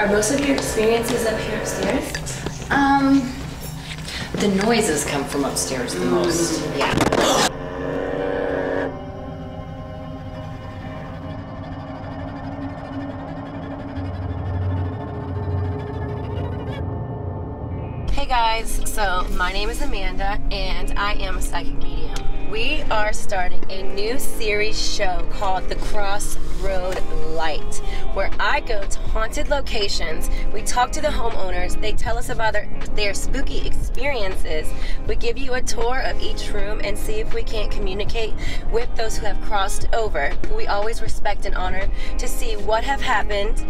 Are most of your experiences up here upstairs? The noises come from upstairs the most. Yeah. Hey guys, so my name is Amanda and I am a psychic medium. We are starting a new series show called The Crossroad Light, where I go to haunted locations, we talk to the homeowners, they tell us about their spooky experiences, we give you a tour of each room and see if we can't communicate with those who have crossed over. We always respect and honor to see what have happened,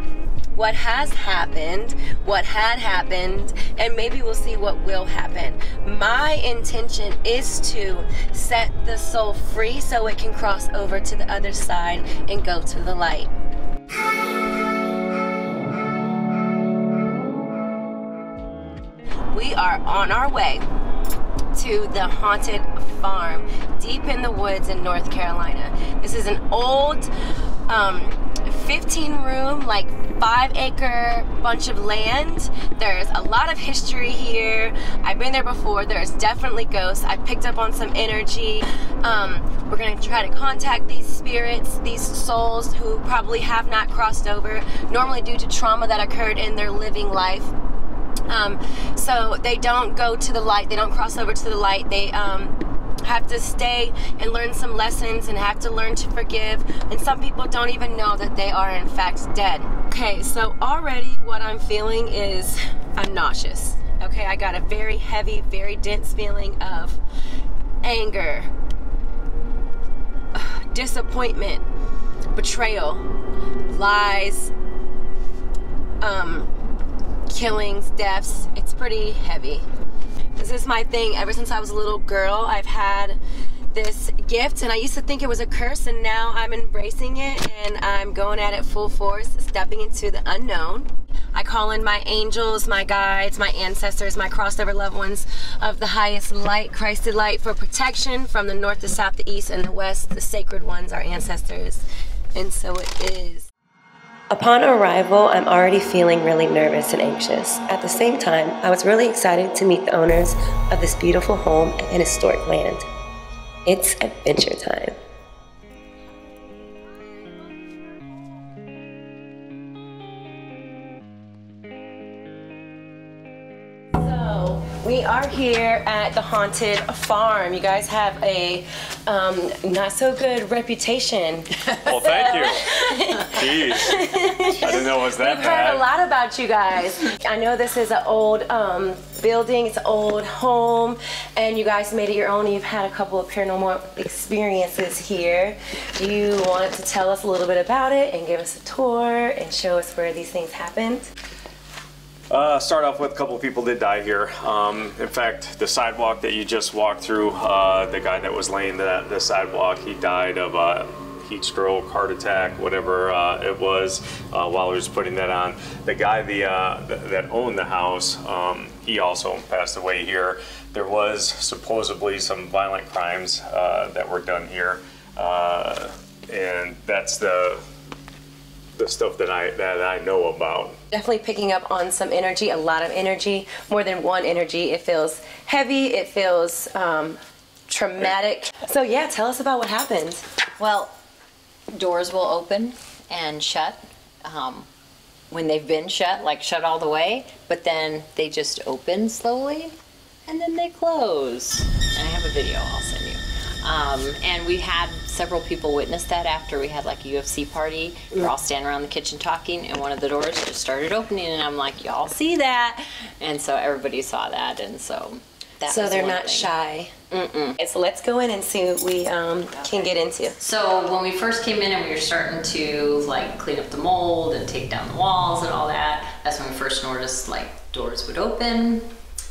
what has happened, what had happened, and maybe we'll see what will happen. My intention is to set the soul free so it can cross over to the other side and go to the light. We are on our way to the haunted farm deep in the woods in North Carolina. This is an old 15-room, like 5-acre bunch of land. There's a lot of history here. I've been there before. There's definitely ghosts. I picked up on some energy. We're gonna try to contact these spirits, these souls who probably have not crossed over, normally due to trauma that occurred in their living life. So they don't go to the light, they don't cross over to the light. They have to stay and learn some lessons and have to learn to forgive, and some people don't even know that they are in fact dead. Okay, so already what I'm feeling is I'm nauseous. Okay, I got a very heavy, very dense feeling of anger, disappointment, betrayal, lies, killings, deaths. It's pretty heavy. This is my thing. Ever since I was a little girl, I've had this gift, and I used to think it was a curse, and now I'm embracing it, and I'm going at it full force, stepping into the unknown. I call in my angels, my guides, my ancestors, my crossover loved ones of the highest light, Christed light, for protection from the north, the south, the east, and the west, the sacred ones, our ancestors. And so it is. Upon arrival, I'm already feeling really nervous and anxious. At the same time, I was really excited to meet the owners of this beautiful home and historic land. It's adventure time. So, we are here at the haunted farm. You guys have a not so good reputation. Well, thank you. Jeez, I didn't know it was that We've bad. heard a lot about you guys. I know this is an old building, it's an old home, and you guys made it your own. You've had a couple of paranormal experiences here. Do you want to tell us a little bit about it and give us a tour and show us where these things happened? Start off with a couple of people did die here. In fact, the sidewalk that you just walked through, the guy that was laying the sidewalk, he died of heat stroke, heart attack, whatever it was, while he was putting that on. The guy that owned the house, he also passed away here. There was supposedly some violent crimes that were done here, and that's the stuff that I know about. Definitely picking up on some energy, a lot of energy, more than one energy. It feels heavy, it feels traumatic. So yeah, tell us about what happened. Well, doors will open and shut when they've been shut, like shut all the way, but then they just open slowly and then they close. And I have a video I'll send you. And we had several people witness that after we had like a UFC party. We were all standing around the kitchen talking, and one of the doors just started opening, and I'm like, y'all see that? And so everybody saw that, and so that So was they're one not thing. shy. Okay, so let's go in and see what we can get into. So when we first came in and we were starting to like clean up the mold and take down the walls and all that, that's when we first noticed like doors would open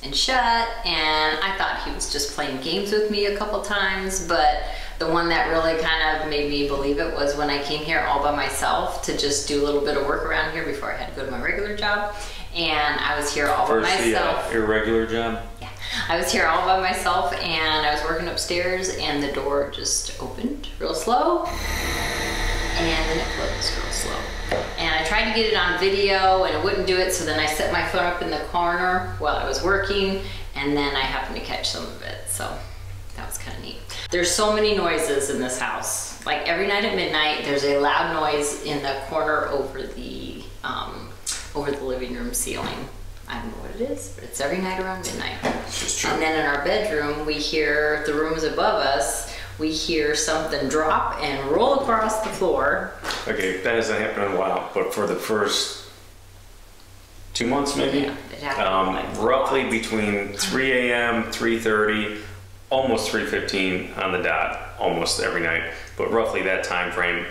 and shut, and I thought he was just playing games with me a couple times, but the one that really kind of made me believe it was when I came here all by myself to just do a little bit of work around here before I had to go to my regular job, and I was here all by myself. Irregular job? Yeah. I was here all by myself, and I was working upstairs, and the door just opened real slow, and then it closed real slow. And I tried to get it on video and it wouldn't do it, so then I set my phone up in the corner while I was working, and then I happened to catch some of it, so that was kind of neat. There's so many noises in this house. Like every night at midnight, there's a loud noise in the corner over the living room ceiling. I don't know what it is, but it's every night around midnight. It's true. And then in our bedroom, we hear the rooms above us, we hear something drop and roll across the floor. Okay, that hasn't happened in a while, but for the first 2 months maybe, Yeah, it happened like roughly lots. between 3 a.m., 3:30, almost 3:15 on the dot, almost every night, but roughly that time frame.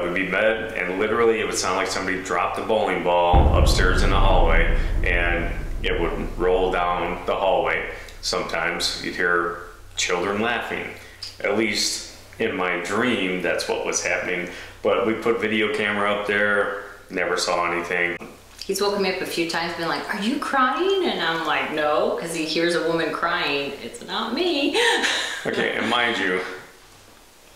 We'd be in bed, and literally it would sound like somebody dropped a bowling ball upstairs in the hallway, and it would roll down the hallway. Sometimes you'd hear children laughing. At least in my dream, that's what was happening. But we put video camera up there, never saw anything. He's woken me up a few times, been like, "Are you crying?" And I'm like, "No," because he hears a woman crying. It's not me. Okay, and mind you,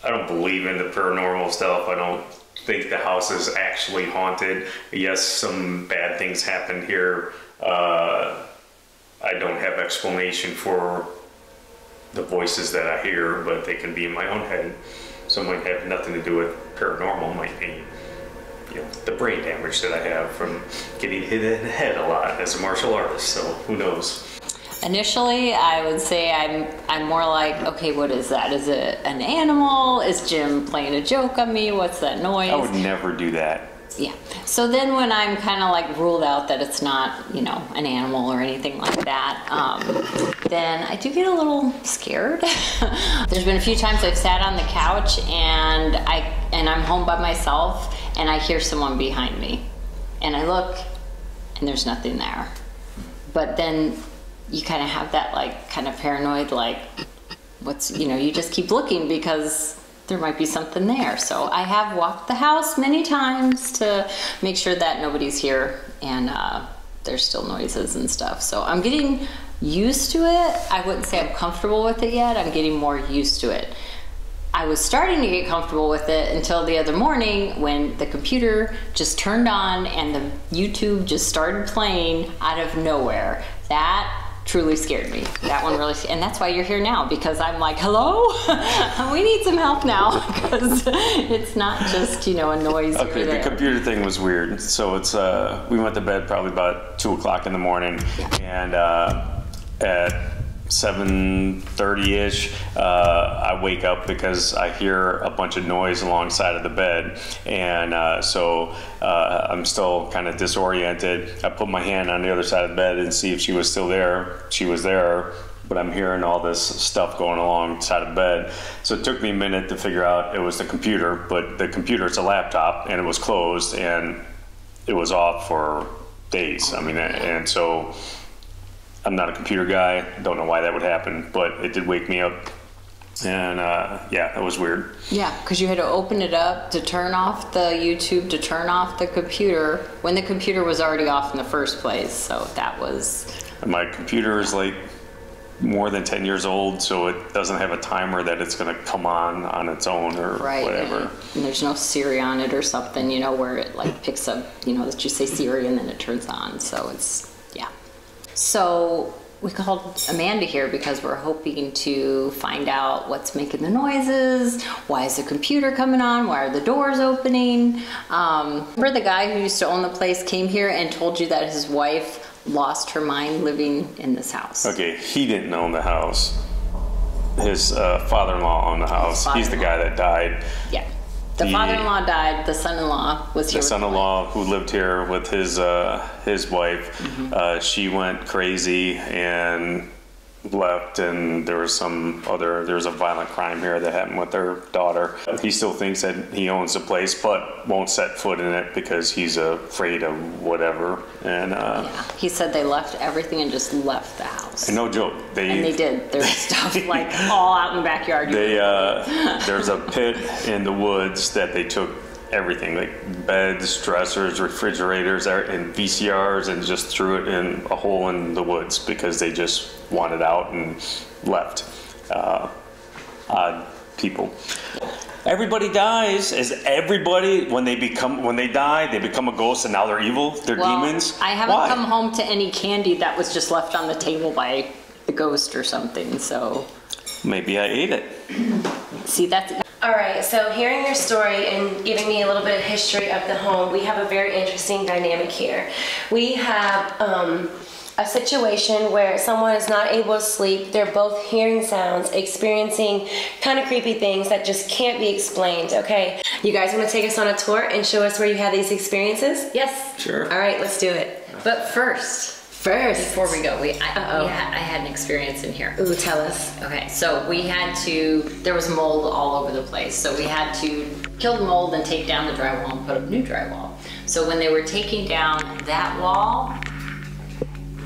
I don't believe in the paranormal stuff. I don't think the house is actually haunted. Yes, some bad things happen here. I don't have explanation for the voices that I hear, but they can be in my own head. So it might have nothing to do with paranormal. It might be, you know, the brain damage that I have from getting hit in the head a lot as a martial artist. So who knows? Initially, I would say I'm more like, okay, what is that? Is it an animal? Is Jim playing a joke on me? What's that noise? I would never do that. Yeah. So then when I'm kind of like ruled out that it's not, you know, an animal or anything like that, then I do get a little scared. There's been a few times I've sat on the couch and I'm home by myself and I hear someone behind me. And I look and there's nothing there. But then you kind of have that like kind of paranoid, like what's, you know, you just keep looking because there might be something there. So I have walked the house many times to make sure that nobody's here and there's still noises and stuff. So I'm getting used to it. I wouldn't say I'm comfortable with it yet. I'm getting more used to it. I was starting to get comfortable with it until the other morning when the computer just turned on and the YouTube just started playing out of nowhere. That truly scared me. That one really, and that's why you're here now, because I'm like, hello? We need some help now, because it's not just, you know, a noise. Okay, the computer thing was weird. So it's, we went to bed probably about 2 o'clock in the morning, and at 7:30-ish, I wake up because I hear a bunch of noise alongside of the bed, and so I'm still kind of disoriented. I put my hand on the other side of the bed and see if she was still there. She was there, but I'm hearing all this stuff going alongside of the bed. So it took me a minute to figure out it was the computer, but the computer is a laptop, and it was closed, and it was off for days. I mean, and so I'm not a computer guy, don't know why that would happen, but it did wake me up, and yeah, it was weird. Yeah, because you had to open it up to turn off the YouTube, to turn off the computer, when the computer was already off in the first place, so that was... My computer is like more than 10 years old, so it doesn't have a timer that it's going to come on its own or whatever. And there's no Siri on it or something, you know, where it like picks up, you know, that you say Siri and then it turns on, so it's, yeah. So we called Amanda here because we're hoping to find out what's making the noises, why is the computer coming on, why are the doors opening. Remember the guy who used to own the place came here and told you that his wife lost her mind living in this house? Okay, he didn't own the house. His father-in-law owned the house. He's the guy that died. Yeah. The father-in-law died, the son-in-law was here. The son-in-law who lived here with his wife, she went crazy and left, and there was a violent crime here that happened with their daughter. He still thinks that he owns the place, but won't set foot in it because he's afraid of whatever. And yeah, he said they left everything and just left the house. And no joke, and they did. There's stuff like all out in the backyard. There's a pit in the woods that they took everything, like beds, dressers, refrigerators, and VCRs, and just threw it in a hole in the woods because they just wanted out and left. Odd people. Everybody dies. Is everybody, when they die, they become a ghost and now they're evil? They're demons? I haven't come home to any candy that was just left on the table by the ghost or something, so. Maybe I ate it. See, that's. All right, so hearing your story and giving me a little bit of history of the home, we have a very interesting dynamic here. We have a situation where someone is not able to sleep. They're both hearing sounds, experiencing kind of creepy things that just can't be explained, okay? You guys want to take us on a tour and show us where you had these experiences? Yes. Sure. All right, let's do it. But first, before we go, I had an experience in here. Ooh, tell us. Okay, so there was mold all over the place. So we had to kill the mold and take down the drywall and put up new drywall. So when they were taking down that wall,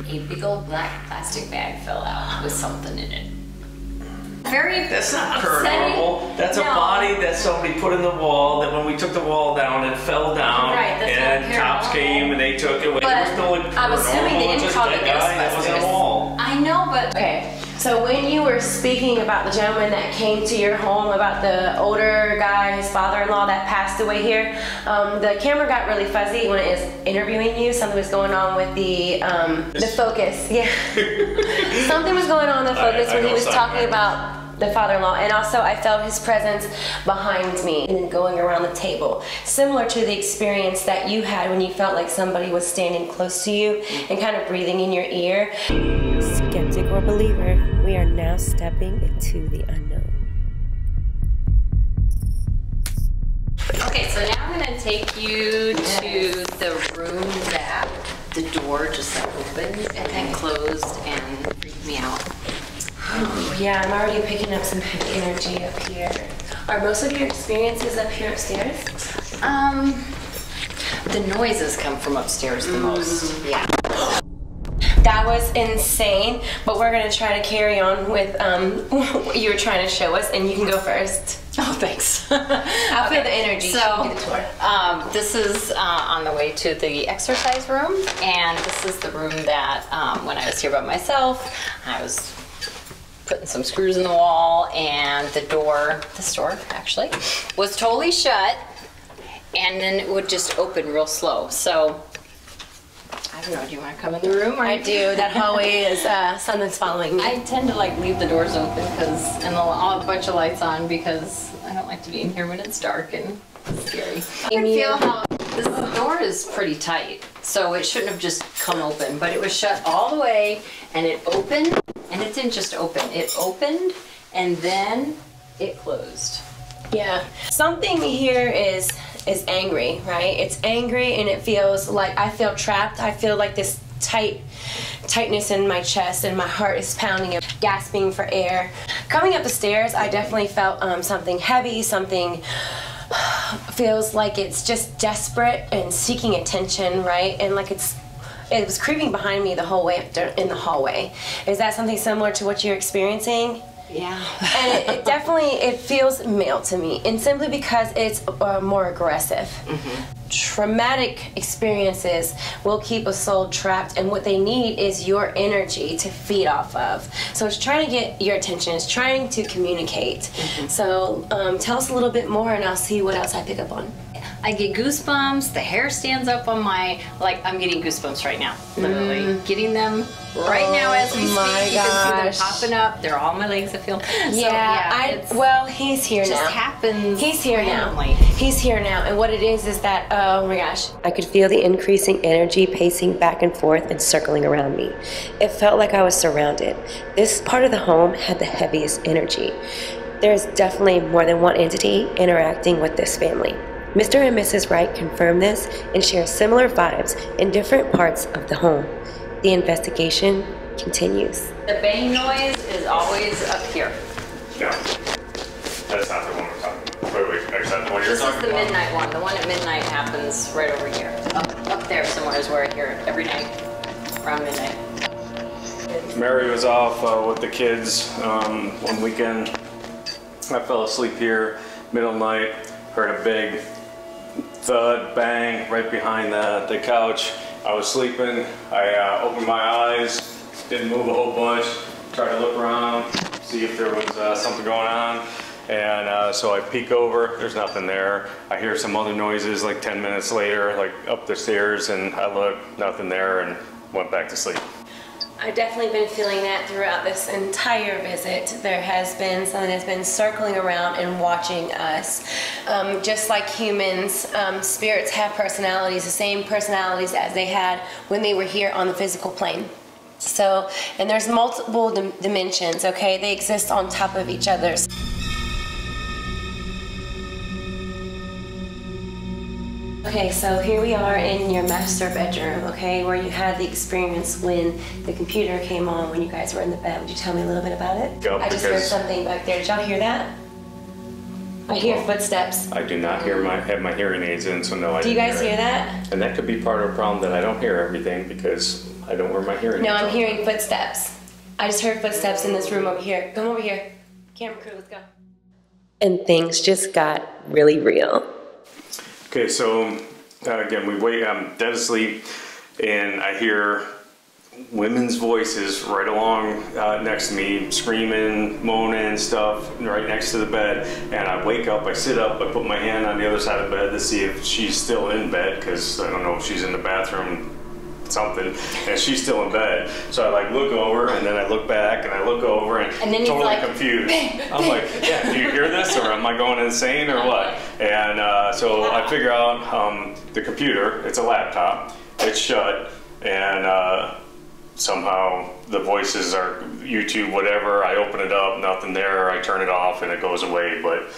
a big old black plastic bag fell out with something in it. That's not upsetting. paranormal. That's a body that somebody put in the wall, that when we took the wall down, it fell down. Right, that's and not cops paranormal. came and they took it away. But There was no like, I'm assuming they didn't just call that the guy that was in the Ghostbusters. wall. I know, but Okay, so when you were speaking about the gentleman that came to your home, about the older guy, his father-in-law that passed away here, the camera got really fuzzy when it was interviewing you. Something was going on with the focus. Yeah, something was going on in the focus when he was talking about the father-in-law, and also I felt his presence behind me and then going around the table, similar to the experience that you had when you felt like somebody was standing close to you and kind of breathing in your ear. Skeptic or believer, we are now stepping into the unknown. okay, so now I'm gonna take you to the room that the door just opened and then closed and freaked me out. Oh, yeah, I'm already picking up some heavy energy up here. Are most of your experiences up here upstairs? The noises come from upstairs the most. Yeah. That was insane, but we're gonna try to carry on with what you were trying to show us, and you can go first. Oh, thanks. I'll feel the energy. So, Give it to her. this is on the way to the exercise room, and this is the room that when I was here by myself, I was putting some screws in the wall, and this door actually, was totally shut, and then it would just open real slow. So, I don't know, do you want to come in the room? I do. That hallway is something's following me. I tend to like leave the doors open and a bunch of lights on because I don't like to be in here when it's dark and scary. I can feel how this door is pretty tight, so it shouldn't have just come open, but it was shut all the way, and it opened, and it didn't just open. It opened, and then it closed. Yeah. Something here is angry, right? It's angry, and it feels like I feel trapped. I feel like this tightness in my chest, and my heart is pounding and gasping for air. Coming up the stairs, I definitely felt something heavy, something feels like it's just desperate and seeking attention, right? And like it was creeping behind me the whole way up in the hallway. Is that something similar to what you're experiencing? Yeah. And it definitely feels male to me, and simply because it's more aggressive. Mm-hmm. Traumatic experiences will keep a soul trapped, and what they need is your energy to feed off of. So it's trying to get your attention, it's trying to communicate. Mm-hmm. So tell us a little bit more, and I'll see what else I pick up on. I get goosebumps, the hair stands up on I'm getting goosebumps right now, literally. Getting them right now as we speak. You can see them popping up. They're all my legs, I feel. Well, he's here now. It just happens. He's here randomly. now. He's here now, and what it is that, oh my gosh. I could feel the increasing energy pacing back and forth and circling around me. It felt like I was surrounded. This part of the home had the heaviest energy. There's definitely more than one entity interacting with this family. Mr. and Mrs. Wright confirm this and share similar vibes in different parts of the home. The investigation continues. The bang noise is always up here. No. That's not the one we're talking about. Wait, is that the one you're This is talking the about? midnight one. The one at midnight happens right over here. Up there somewhere is where I hear it every night, around midnight. Mary was off with the kids one weekend. I fell asleep here, middle of the night, heard a big thud, bang, right behind the couch. I was sleeping, I opened my eyes, didn't move a whole bunch, tried to look around, see if there was something going on, And so I peek over, there's nothing there. I hear some other noises like 10 minutes later, like up the stairs, and I look, nothing there, and went back to sleep. I've definitely been feeling that throughout this entire visit. There has been something that's been circling around and watching us. Just like humans, spirits have personalities, the same personalities as they had when they were here on the physical plane. So, and there's multiple dimensions, okay? They exist on top of each other. Okay, so here we are in your master bedroom, okay, where you had the experience when the computer came on when you guys were in the bed. Would you tell me a little bit about it? Go, I just heard something back there. Did y'all hear that? I hear footsteps. I do not have my hearing aids in, so no, I Do you guys hear that? And that could be part of the problem that I don't hear everything because I don't wear my hearing aids. No, I'm hearing footsteps. I just heard footsteps in this room over here. Come over here. Camera crew, let's go. And things just got really real. Okay, so again, I'm dead asleep, and I hear women's voices right along next to me, screaming, moaning, stuff, right next to the bed. And I wake up, I sit up, I put my hand on the other side of the bed to see if she's still in bed, because I don't know if she's in the bathroom, something, and she's still in bed. So I like look over, and then I look back, and I look over, and then totally like, confused. I'm like, yeah, do you hear this, or am I going insane, or what? And so I figure out the computer, it's a laptop, it's shut, and somehow the voices are YouTube, whatever. I open it up, nothing there, I turn it off, and it goes away. But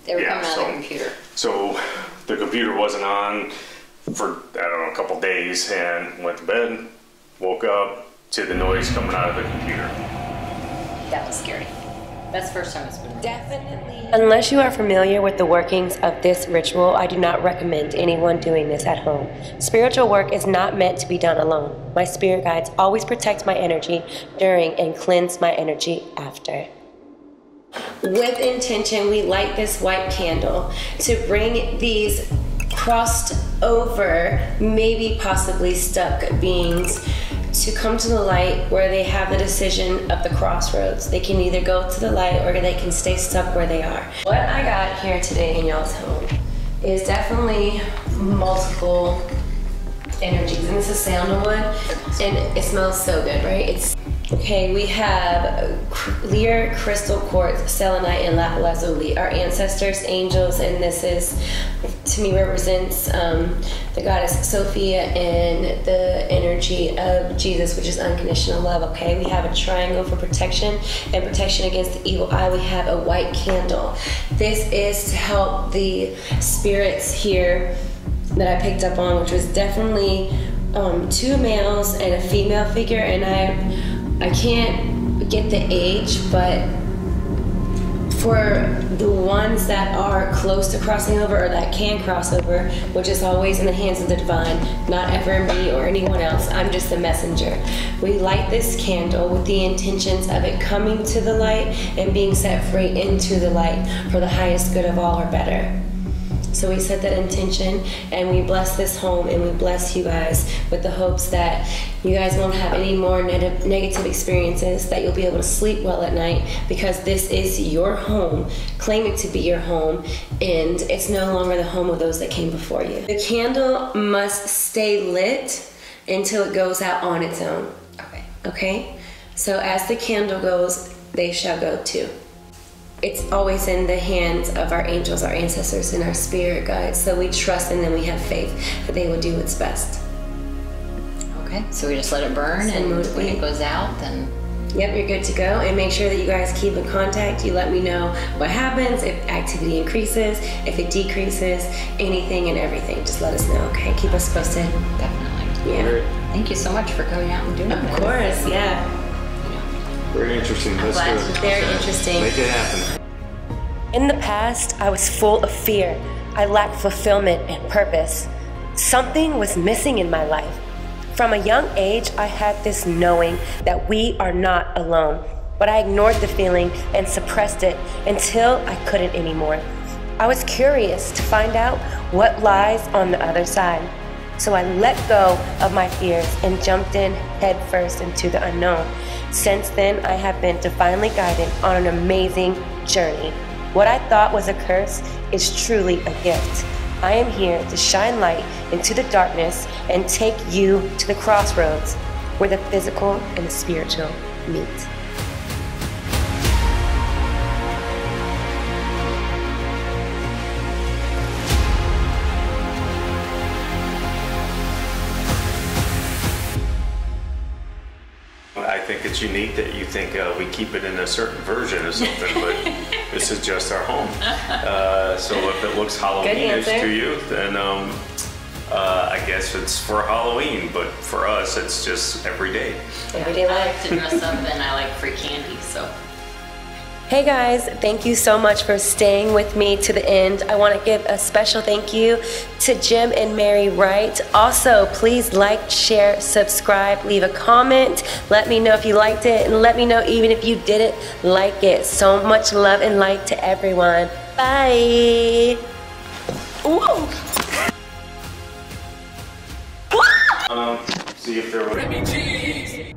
they were coming out of the computer. So the computer wasn't on for, I don't know, a couple days, and went to bed, woke up to the noise coming out of the computer. That was scary. That's the first time it's been. Definitely. Unless you are familiar with the workings of this ritual, I do not recommend anyone doing this at home. Spiritual work is not meant to be done alone. My spirit guides always protect my energy during and cleanse my energy after. With intention, we light this white candle to bring these crossed over, maybe possibly stuck beings to come to the light where they have the decision of the crossroads. They can either go to the light or they can stay stuck where they are. What I got here today in y'all's home is definitely multiple energies. And this is sandalwood, and it smells so good, right? Okay, we have clear crystal quartz, selenite, and lapis lazuli, our ancestors, angels, and this is, to me, represents the goddess Sophia and the energy of Jesus, which is unconditional love, okay? We have a triangle for protection and protection against the evil eye. We have a white candle. This is to help the spirits here that I picked up on, which was definitely 2 males and a female figure, and I can't get the age, but for the ones that are close to crossing over or that can cross over, which is always in the hands of the divine, not ever me or anyone else, I'm just a messenger. We light this candle with the intentions of it coming to the light and being set free into the light for the highest good of all or better. So we set that intention, and we bless this home, and we bless you guys with the hopes that you guys won't have any more negative experiences, that you'll be able to sleep well at night, because this is your home, claiming to be your home, and it's no longer the home of those that came before you. The candle must stay lit until it goes out on its own. Okay? So as the candle goes, they shall go too. It's always in the hands of our angels, our ancestors, and our spirit guides. So we trust in them, we have faith that they will do what's best. Okay, so we just let it burn, and when it goes out, then... Yep, you're good to go. And make sure that you guys keep in contact. You let me know what happens, if activity increases, if it decreases, anything and everything. Just let us know, okay? Keep us posted. Definitely. Yeah. Thank you so much for coming out and doing this. Of course, yeah. Very interesting. Let's do it. Very interesting. Make it happen. In the past, I was full of fear. I lacked fulfillment and purpose. Something was missing in my life. From a young age, I had this knowing that we are not alone, but I ignored the feeling and suppressed it until I couldn't anymore. I was curious to find out what lies on the other side. So I let go of my fears and jumped in headfirst into the unknown. Since then, I have been divinely guided on an amazing journey. What I thought was a curse is truly a gift. I am here to shine light into the darkness and take you to the crossroads where the physical and the spiritual meet. I think it's unique that you think we keep it in a certain version or something, but this is just our home. So if it looks Halloween-ish to you, then I guess it's for Halloween, but for us, it's just every day. Everyday I life. like to dress up and I like free candy, so. Hey guys, thank you so much for staying with me to the end. I want to give a special thank you to Jim and Mary Wright. Also, please like, share, subscribe, leave a comment. Let me know if you liked it, and let me know even if you didn't like it. So much love and light to everyone. Bye. Whoa. See if there were...